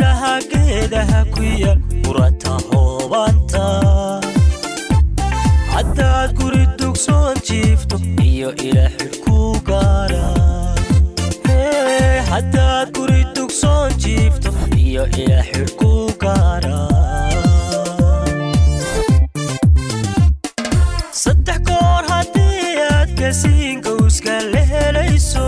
midhaha geedaha ku yaal qurata hoobanta haddaad guri dugsoon jiifto iyo ilaah xidhku gaara haddaad guri dugsoon jiifto iyo ilaah xidhku gaara saddex goor haddii aad kasiin gowska la helayso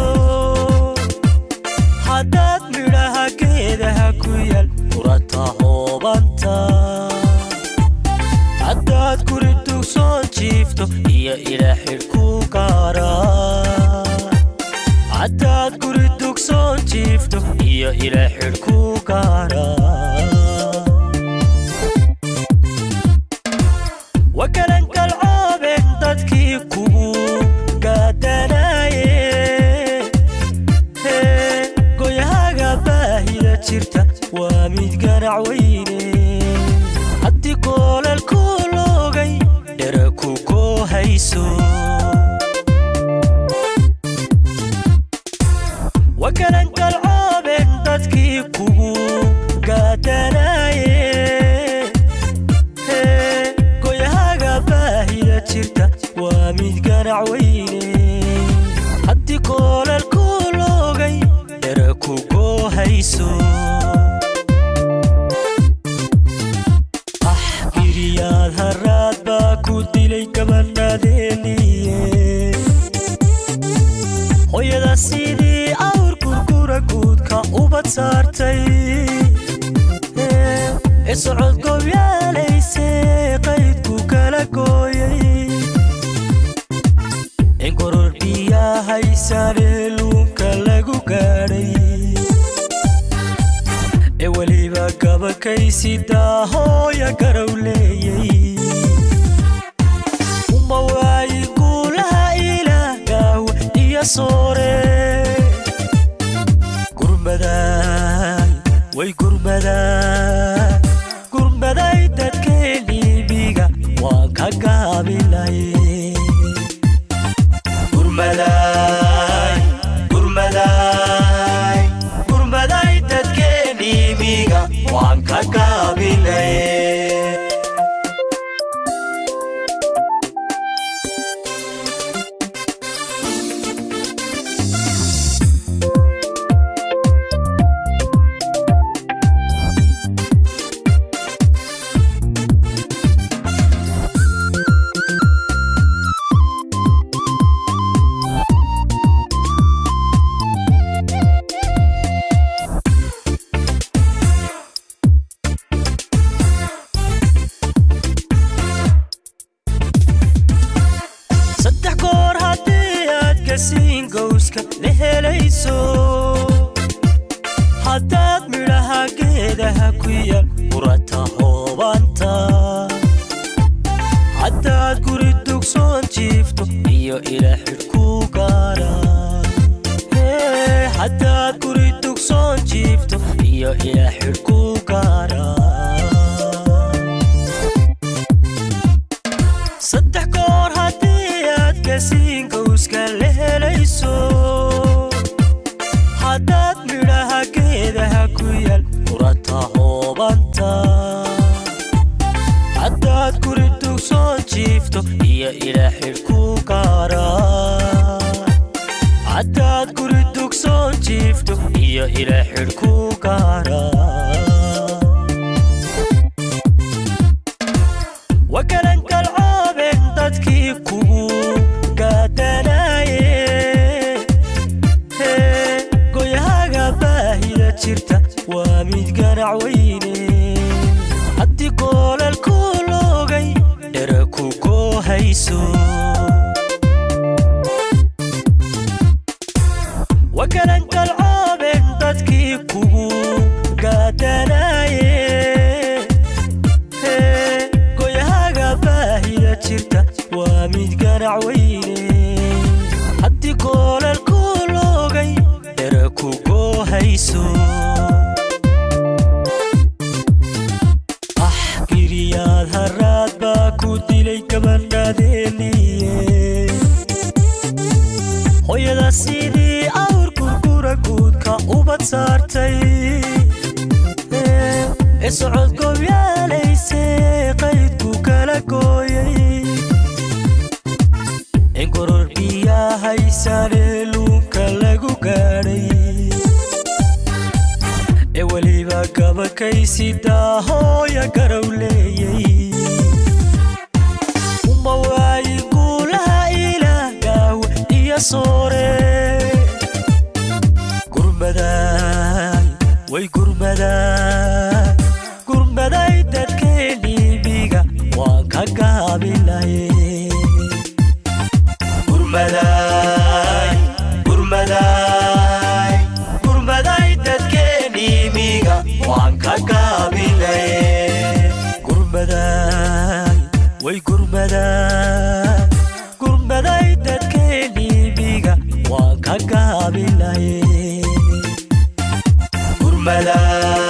haddaad midhaha geedaha ku yaal qurata hoobanta haddaad guri dugsoon jiifto iyo ilaah xidhku gaara haddaad guri dugsoon jiifto iyo ilaah xidhku gaara wakalan kalcoobeen dadkii kugu gaadanaye goyahaga baahida jirta waa mid ganac weyne haddii goolalku loogay dhera ku goohayso wakalan kalcoobeen dadkii kugu gaadanaye goyahaga baahida jirta waa mid ganac weyne haddii goolalku loogay dhera ku goohayso giriyaad haraad baa ku dilay gabadhadeeniye hooyada sidii awr gurgura guudka ubad saartay socod gobyaalayse qaydku kala gooyay in goror biyahaysaneeluunka lagu gaadhay weliba gabakaysidaa hooya garow leeyay uma waayi guulaha ilaah gaawa iyo soore gurmaday way gurmaday dadkeenibiga waan ka gaabilay gurmaday dadkeenibiga waan ka gaabilay saddex goor haddii aad kasiin gowska la helayso haddaad midhaha geedaha ku yaal qurata hoobanta haddaad guri dugsoon jiifto iyo ilaah xidhku gaara haddaad guri dugsoon jiifto iyo ilaah xidhku gaara saddex goor haddii aad kasiin gowska la helayso haddaad midhaha geedaha ku yaal qurata hoobanta haddaad guri dugsoon jiifto iyo ilaah xidhku gaara haddaad guri dugsoon jiifto iyo ilaah xidhku gaara wakalan kalcoobeen dadkii kugu gaadanaye goyahaga baahida jirta waa mid ganac weyne haddii goolalku loogay dhera ku goohayso wakalan kalcoobeen dadkii kugu gaadanaye goyahaga baahida jirta waa mid ganac weyne haddii goolalku loogay dhera ku goohayso giriyaad haraad baa ku dilay gabadhadeeniye hooyada sidii awr gurgura guud socodkoob yaalaysay qaydku kala gooyay in koror biyaa haysane luunka lagu gaadhay ee weliba gabakaysidaa hooya garow leeyay uma waayi guulaha ilaah gaawe iyo soore gurmaday way gurmaday dadkeenii miga waan ka gaabilaye gurmaday dadkeenii miga waan ka gaabilaye gurmaday way gurmaday dadkeenii miga waan ka gaabilaye gurmaday